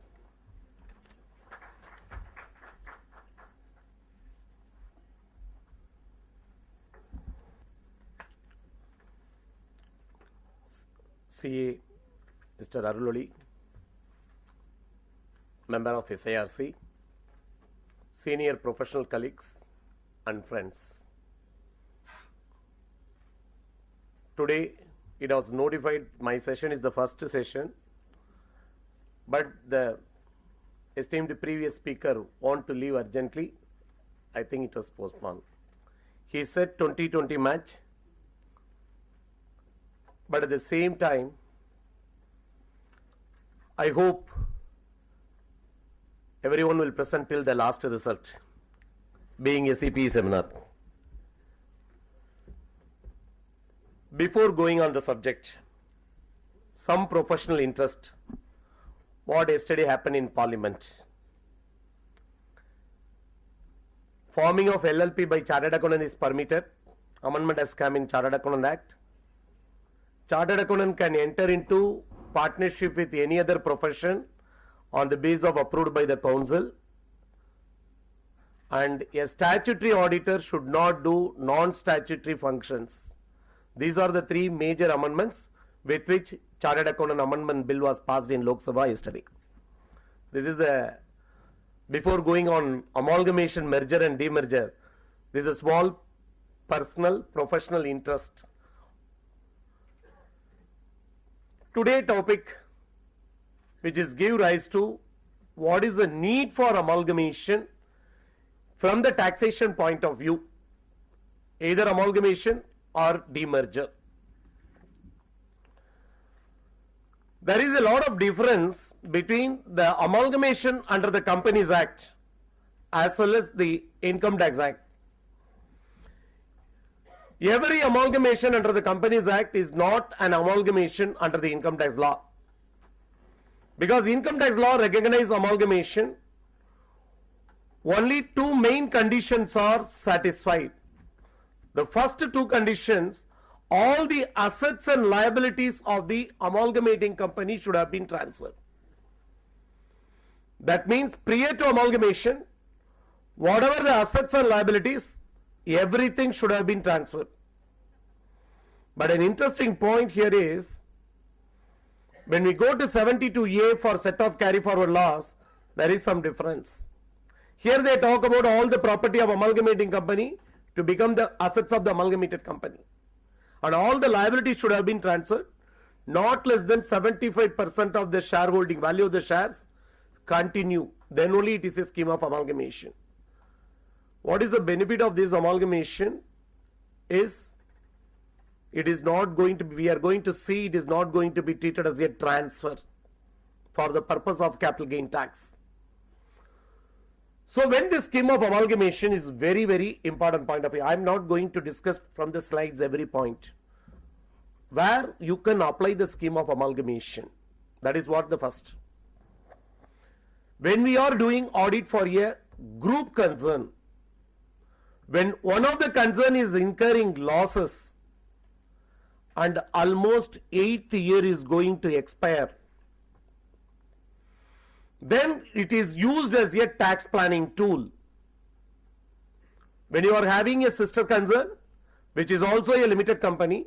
CA Mr. Aruloli, member of SIRC, senior professional colleagues and friends. Today it was notified my session is the first session, but the esteemed previous speaker want to leave urgently. I think it was postponed. He said 2020 match, but at the same time, I hope everyone will present till the last result, being a CPE seminar. Before going on the subject, some professional interest, what yesterday happened in Parliament. Forming of LLP by Chartered Accountant is permitted. Amendment has come in Chartered Accountant Act. Chartered Accountant can enter into partnership with any other profession on the basis of approved by the council, and a statutory auditor should not do non-statutory functions. These are the 3 major amendments with which Chartered Accountant Amendment Bill was passed in Lok Sabha yesterday. This is the, before going on amalgamation, merger and demerger, this is a small personal professional interest. Today topic, which is give rise to what is the need for amalgamation from the taxation point of view, either amalgamation or demerger. There is a lot of difference between the amalgamation under the Companies Act as well as the Income Tax Act. Every amalgamation under the Companies Act is not an amalgamation under the income tax law, because income tax law recognizes amalgamation. Only 2 main conditions are satisfied. The first 2 conditions, all the assets and liabilities of the amalgamating company should have been transferred. That means prior to amalgamation, whatever the assets and liabilities, everything should have been transferred. But an interesting point here is, when we go to 72A for set of carry forward laws, there is some difference. Here they talk about all the property of amalgamating company to become the assets of the amalgamated company, and all the liabilities should have been transferred. Not less than 75% of the shareholding value of the shares continue. then only it is a scheme of amalgamation. What is the benefit of this amalgamation is it is not going to be, we are going to see it is not going to be treated as a transfer for the purpose of capital gain tax. So when this scheme of amalgamation is very, very important point of view, I am not going to discuss from the slides every point where you can apply the scheme of amalgamation. That is what the first. When we are doing audit for a group concern, when one of the concern is incurring losses and almost 8th year is going to expire, then it is used as a tax planning tool. When you are having a sister concern, which is also a limited company,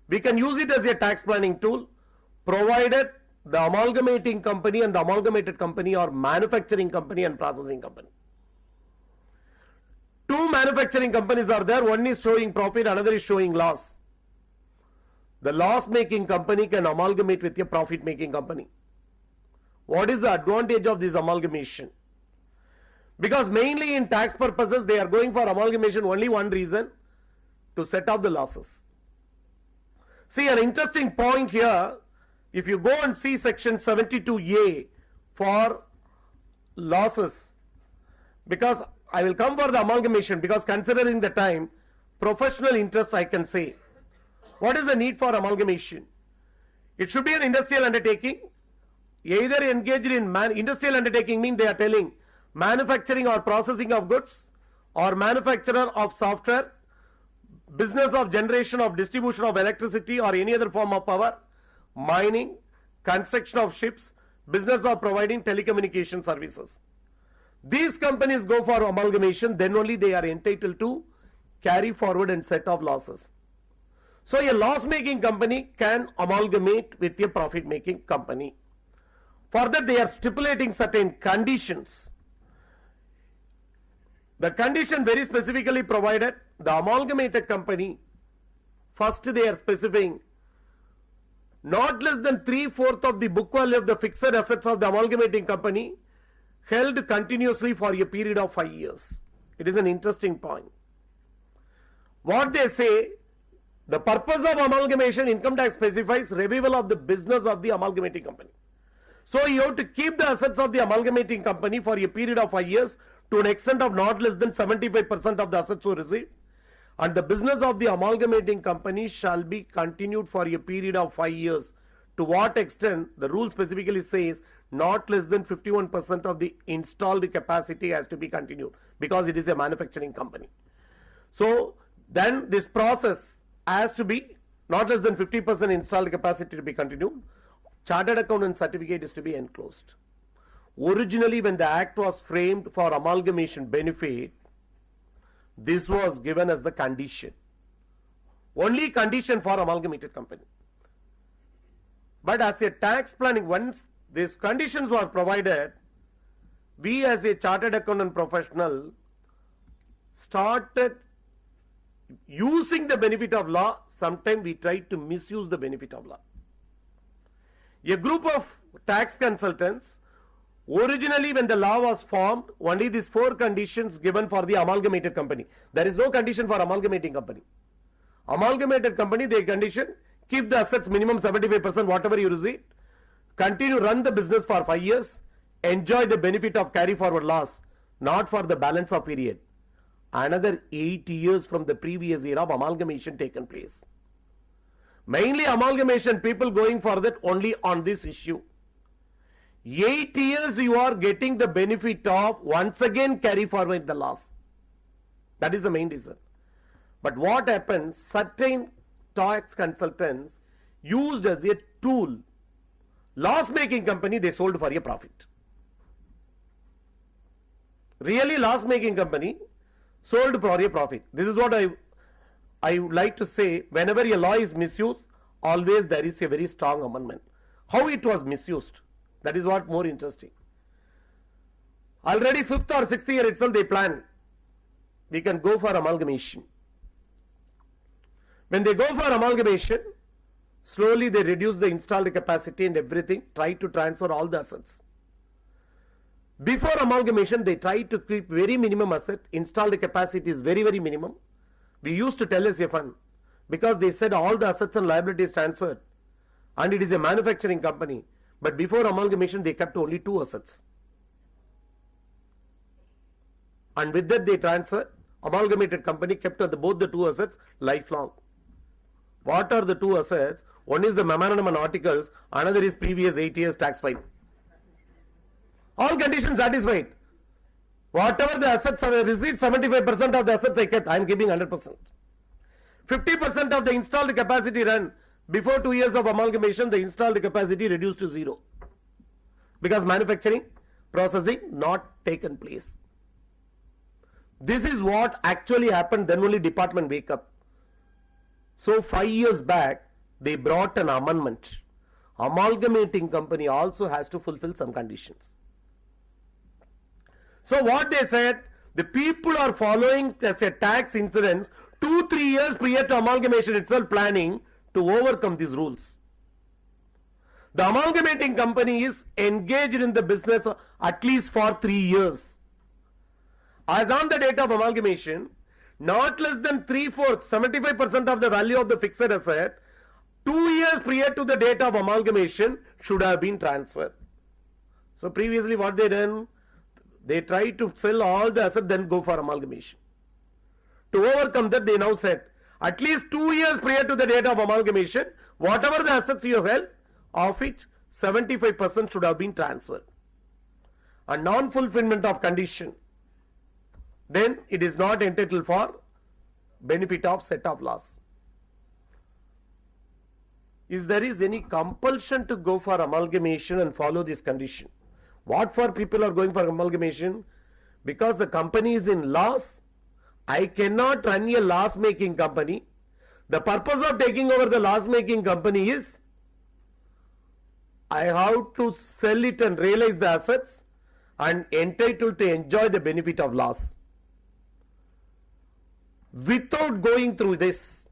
we can use it as a tax planning tool, provided the amalgamating company and the amalgamated company are manufacturing company and processing company. Two manufacturing companies are there, one is showing profit, another is showing loss. The loss making company can amalgamate with a profit making company. What is the advantage of this amalgamation? Because mainly in tax purposes they are going for amalgamation only one reason, to set off the losses. See, an interesting point here, if you go and see section 72A for losses, because I will come for the amalgamation, because considering the time, professional interest I can say. What is the need for amalgamation? It should be an industrial undertaking, either engaged in industrial undertaking means they are telling manufacturing or processing of goods, or manufacturer of software, business of generation of distribution of electricity or any other form of power, mining, construction of ships, business of providing telecommunication services. These companies go for amalgamation, then only they are entitled to carry forward and set off losses. So a loss making company can amalgamate with a profit making company. For that they are stipulating certain conditions. The condition very specifically provided, the amalgamated company, first they are specifying not less than 3/4 of the book value of the fixed assets of the amalgamating company held continuously for a period of 5 years. It is an interesting point. What they say, the purpose of amalgamation, income tax specifies revival of the business of the amalgamating company. So you have to keep the assets of the amalgamating company for a period of 5 years to an extent of not less than 75% of the assets you receive, and the business of the amalgamating company shall be continued for a period of 5 years. To what extent? The rule specifically says not less than 51% of the installed capacity has to be continued, because it is a manufacturing company. So then this process has to be not less than 50% installed capacity to be continued. Chartered accountant certificate is to be enclosed. Originally when the act was framed for amalgamation benefit, this was given as the condition. Only condition for amalgamated company. But as a tax planning, once these conditions were provided, we as a chartered accountant professional started using the benefit of law. Sometimes we tried to misuse the benefit of law. A group of tax consultants, originally when the law was formed, only these 4 conditions given for the amalgamated company. There is no condition for amalgamating company. Amalgamated company, they condition, keep the assets minimum 75% whatever you receive, continue run the business for 5 years, enjoy the benefit of carry forward loss, not for the balance of period. Another 8 years from the previous year of amalgamation taken place. Mainly amalgamation people going for that only on this issue. 8 years you are getting the benefit of once again carry forward the loss. That is the main reason. But what happens, certain tax consultants used as a tool, loss making company they sold for a profit. Really loss making company sold for a profit. This is what I would like to say, whenever a law is misused, always there is a very strong amendment. How it was misused, that is what more interesting. Already 5th or 6th year itself they plan, we can go for amalgamation. When they go for amalgamation, slowly they reduce the installed capacity and everything, try to transfer all the assets. Before amalgamation, they tried to keep very minimum asset. Installed capacity is very, very minimum. We used to tell as a fund because they said all the assets and liabilities transferred, and it is a manufacturing company. But before amalgamation, they kept only 2 assets. And with that, they transferred. Amalgamated company kept both the 2 assets lifelong. What are the 2 assets? One is the memorandum and articles, another is previous 8 years tax file. All conditions satisfied. Whatever the assets I received, 75% of the assets I kept. I am keeping 100%. 50% of the installed capacity run. Before 2 years of amalgamation, the installed capacity reduced to 0. Because manufacturing, processing not taken place. This is what actually happened, then only department wake up. So 5 years back, they brought an amendment. Amalgamating company also has to fulfill some conditions. So what they said, the people are following as a tax insurance 2-3 years prior to amalgamation itself planning to overcome these rules. The amalgamating company is engaged in the business at least for 3 years. As on the date of amalgamation, not less than 3/4, 75% of the value of the fixed asset, 2 years prior to the date of amalgamation should have been transferred. So previously what they done? They tried to sell all the assets, then go for amalgamation. To overcome that, they now said, at least 2 years prior to the date of amalgamation, whatever the assets you have held, of which 75% should have been transferred. A non-fulfillment of condition, then it is not entitled for benefit of set of loss. Is there is any compulsion to go for amalgamation and follow this condition? What for people are going for amalgamation? Because the company is in loss. I cannot run a loss making company. The purpose of taking over the loss making company is I have to sell it and realize the assets and entitled to enjoy the benefit of loss. Without going through this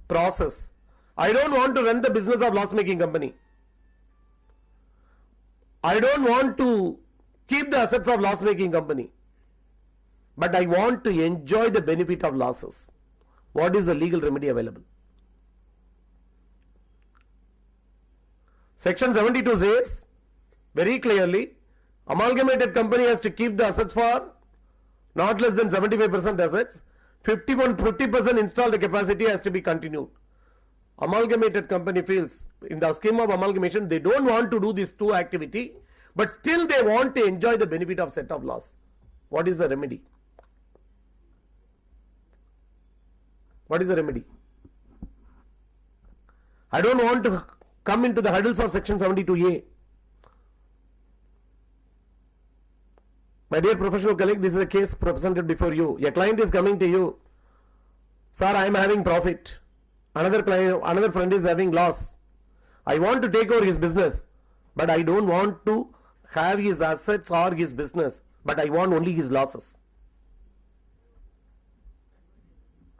process, I don't want to run the business of loss making company. I don't want to keep the assets of loss making company, but I want to enjoy the benefit of losses. What is the legal remedy available? Section 72 says very clearly, amalgamated company has to keep the assets for not less than 75% assets, 50% installed capacity has to be continued. Amalgamated company feels in the scheme of amalgamation they don't want to do these 2 activity, but still they want to enjoy the benefit of set of loss. What is the remedy? What is the remedy? I don't want to come into the hurdles of section 72A. My dear professional colleague, this is a case presented before you. A client is coming to you. Sir, I am having profit. Another client, another friend is having loss. I want to take over his business, but I don't want to have his assets or his business, but I want only his losses.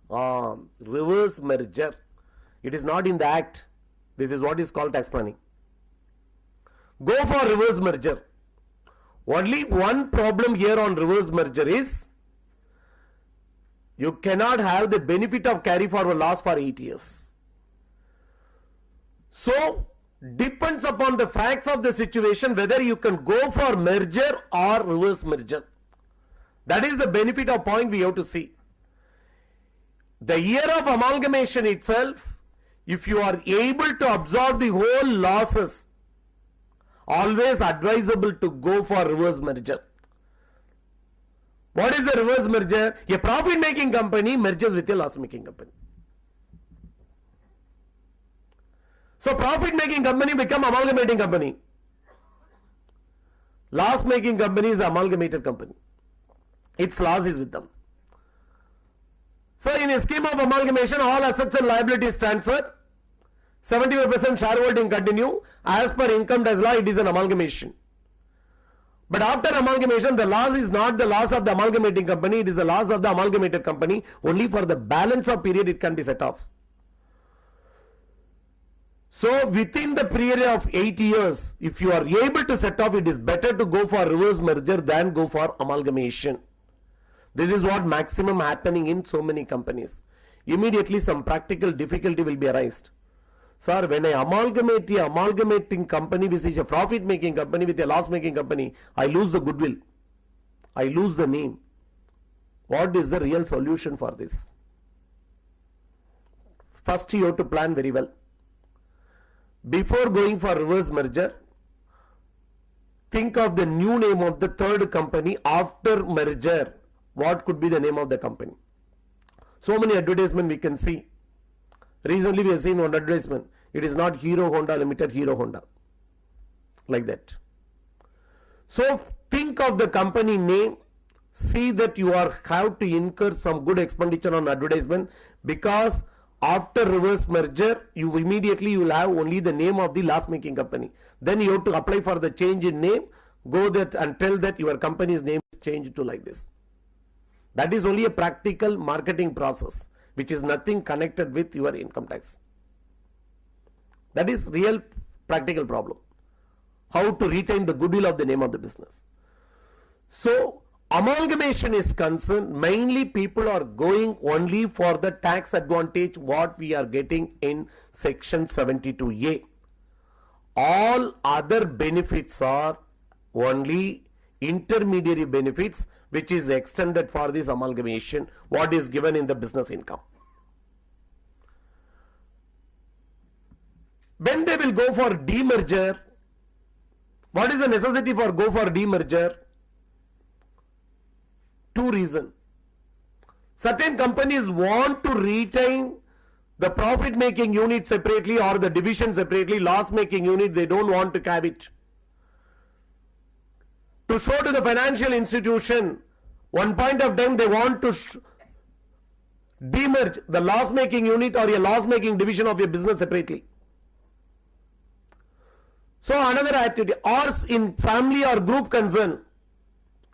Reverse merger. It is not in the act. This is what is called tax planning. Go for reverse merger. Only one problem here on reverse merger is you cannot have the benefit of carry forward loss for 8 years. So, depends upon the facts of the situation whether you can go for merger or reverse merger. That is the benefit of point we have to see. The year of amalgamation itself, if you are able to absorb the whole losses, always advisable to go for reverse merger. What is the reverse merger? A profit making company merges with a loss making company. So profit making company become amalgamating company. Loss making company is amalgamated company. Its loss is with them. So in a scheme of amalgamation, all assets and liabilities transfer. 75% shareholding continue. As per income tax law, it is an amalgamation. But after amalgamation, the loss is not the loss of the amalgamating company, it is the loss of the amalgamated company. Only for the balance of period it can be set off. So within the period of 8 years, if you are able to set off, it is better to go for reverse merger than go for amalgamation. This is what maximum happening in so many companies. Immediately some practical difficulty will be arised. Sir, when I amalgamate a amalgamating company which is a profit making company with a loss making company, I lose the goodwill. I lose the name. What is the real solution for this? First you have to plan very well. Before going for reverse merger, think of the new name of the third company after merger. What could be the name of the company? So many advertisements we can see. Recently we have seen one advertisement. It is not Hero Honda Limited, Hero Honda. Like that. So think of the company name. See that you have to incur some good expenditure on advertisement, because after reverse merger you will have only the name of the loss making company. Then you have to apply for the change in name. Go that and tell that your company's name is changed to like this. That is only a practical marketing process, which is nothing connected with your income tax. That is real practical problem. How to retain the goodwill of the name of the business. So amalgamation is concerned, mainly people are going only for the tax advantage what we are getting in section 72A. All other benefits are only intermediary benefits which is extended for this amalgamation, what is given in the business income. When they will go for demerger, what is the necessity for go for demerger? Two reasons. Certain companies want to retain the profit making unit separately or the division separately, loss making unit they don't want to have it. To show to the financial institution, one point of time they want to demerge the loss making unit or a loss making division of your business separately. So another activity, or in family or group concern,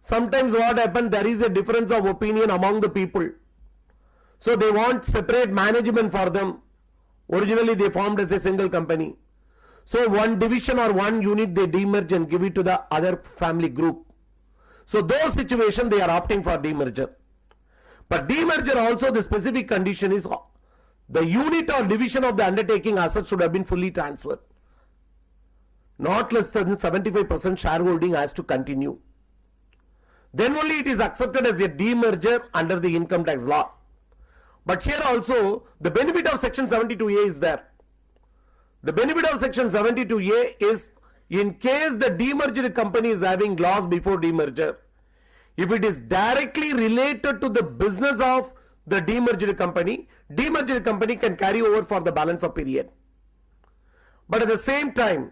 sometimes what happens, there is a difference of opinion among the people. So they want separate management for them. Originally they formed as a single company. So one division or one unit they demerge and give it to the other family group. So those situations they are opting for demerger. But demerger also the specific condition is the unit or division of the undertaking assets should have been fully transferred. Not less than 75% shareholding has to continue. Then only it is accepted as a demerger under the income tax law. But here also the benefit of section 72A is there. The benefit of section 72A is in case the demerged company is having loss before demerger, if it is directly related to the business of the demerged company can carry over for the balance of period. But at the same time,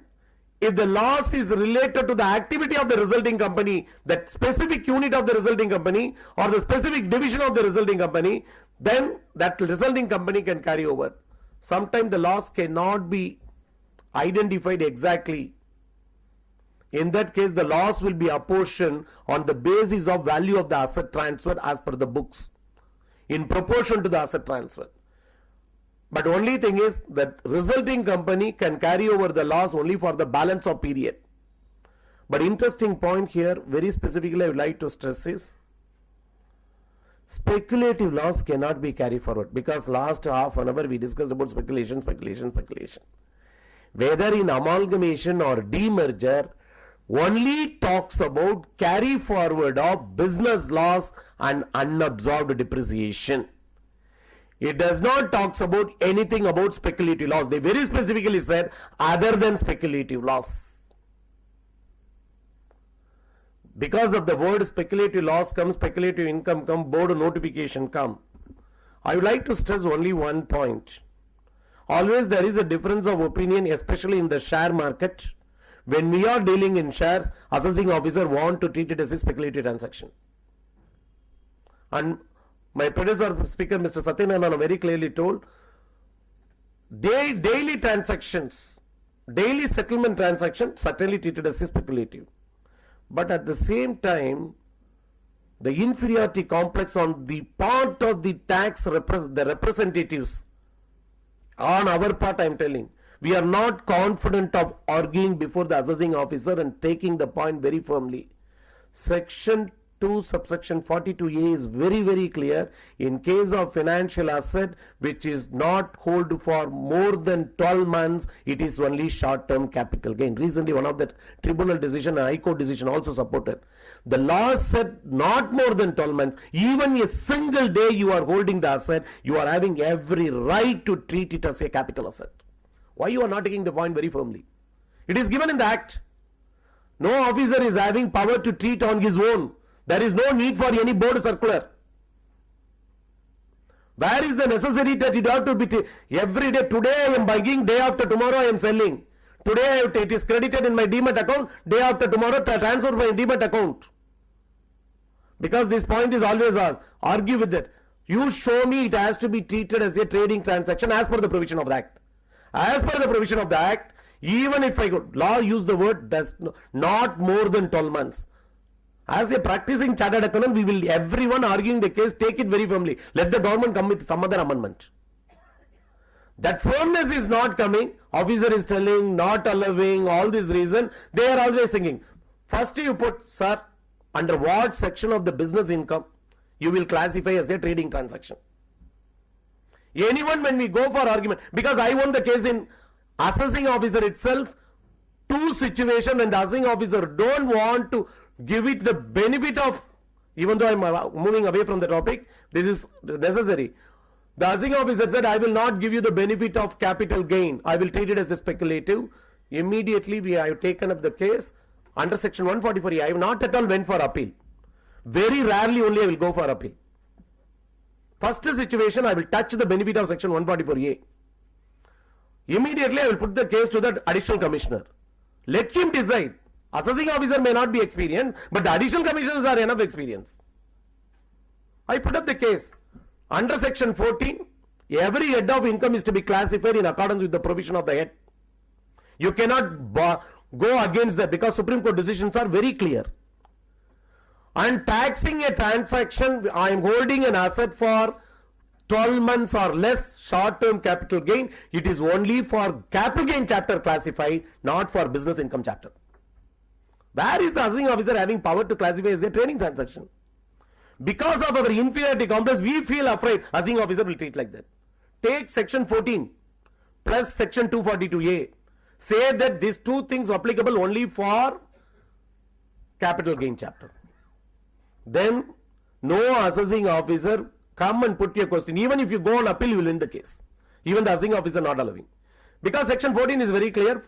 if the loss is related to the activity of the resulting company, that specific unit of the resulting company or the specific division of the resulting company, then that resulting company can carry over. Sometimes the loss cannot be identified exactly. In that case, the loss will be apportioned on the basis of value of the asset transfer as per the books, in proportion to the asset transfer. But only thing is that resulting company can carry over the loss only for the balance of period. But interesting point here, very specifically I would like to stress is, speculative loss cannot be carried forward, because last half an hour we discussed about speculation. Whether in amalgamation or demerger, only talks about carry forward of business loss and unabsorbed depreciation. It does not talks about anything about speculative loss. They very specifically said other than speculative loss. Because of the word speculative loss comes speculative income come, board notification come. I would like to stress only one point. Always there is a difference of opinion, especially in the share market. When we are dealing in shares, assessing officer want to treat it as a speculative transaction. And my predecessor speaker Mr. Satyanarayana very clearly told, daily transactions, daily settlement transaction certainly treated as speculative. But at the same time, the inferiority complex on the part of the tax the representatives, on our part I am telling, we are not confident of arguing before the assessing officer and taking the point very firmly. Section 2 subsection 42A is very clear. In case of financial asset which is not hold for more than 12 months, it is only short term capital gain. Recently one of the tribunal decision and High Court decision also supported. The law said not more than 12 months. Even a single day you are holding the asset, you are having every right to treat it as a capital asset. Why you are not taking the point very firmly? It is given in the act. No officer is having power to treat on his own. There is no need for any board circular. Where is the necessity that it have to be every day? Today I am buying, day after tomorrow I am selling. Today it is credited in my demat account, day after tomorrow transfer my demat account. Because this point is always asked, argue with it. You show me it has to be treated as a trading transaction as per the provision of the act. As per the provision of the act, even if I go, law use the word does not more than 12 months. As a practicing chartered accountant, we will, everyone arguing the case, take it very firmly. Let the government come with some other amendment. That firmness is not coming. Officer is telling, not allowing, all this reason. They are always thinking, first you put, sir, under what section of the business income you will classify as a trading transaction. Anyone, when we go for argument, because I won the case in assessing officer itself, two situations when the assessing officer don't want to give it the benefit of, even though I am moving away from the topic, this is necessary. The assessing officer said, I will not give you the benefit of capital gain. I will treat it as a speculative. Immediately we have taken up the case under section 144A. I have not at all went for appeal. Very rarely only I will go for appeal. First situation, I will touch the benefit of section 144A. Immediately I will put the case to the additional commissioner. Let him decide. Assessing officer may not be experienced, but the additional commissioners are enough experience. I put up the case. Under section 14, every head of income is to be classified in accordance with the provision of the head. You cannot go against that because Supreme Court decisions are very clear. And taxing a transaction, I am holding an asset for 12 months or less short-term capital gain. It is only for capital gain chapter classified, not for business income chapter. Where is the assessing officer having power to classify as a trading transaction? Because of our inferiority complex, we feel afraid assessing officer will treat like that. Take section 14 plus section 242A. Say that these two things applicable only for capital gain chapter. Then no assessing officer come and put your question. Even if you go on appeal, you will win the case. Even the assessing officer not allowing. Because section 14 is very clear.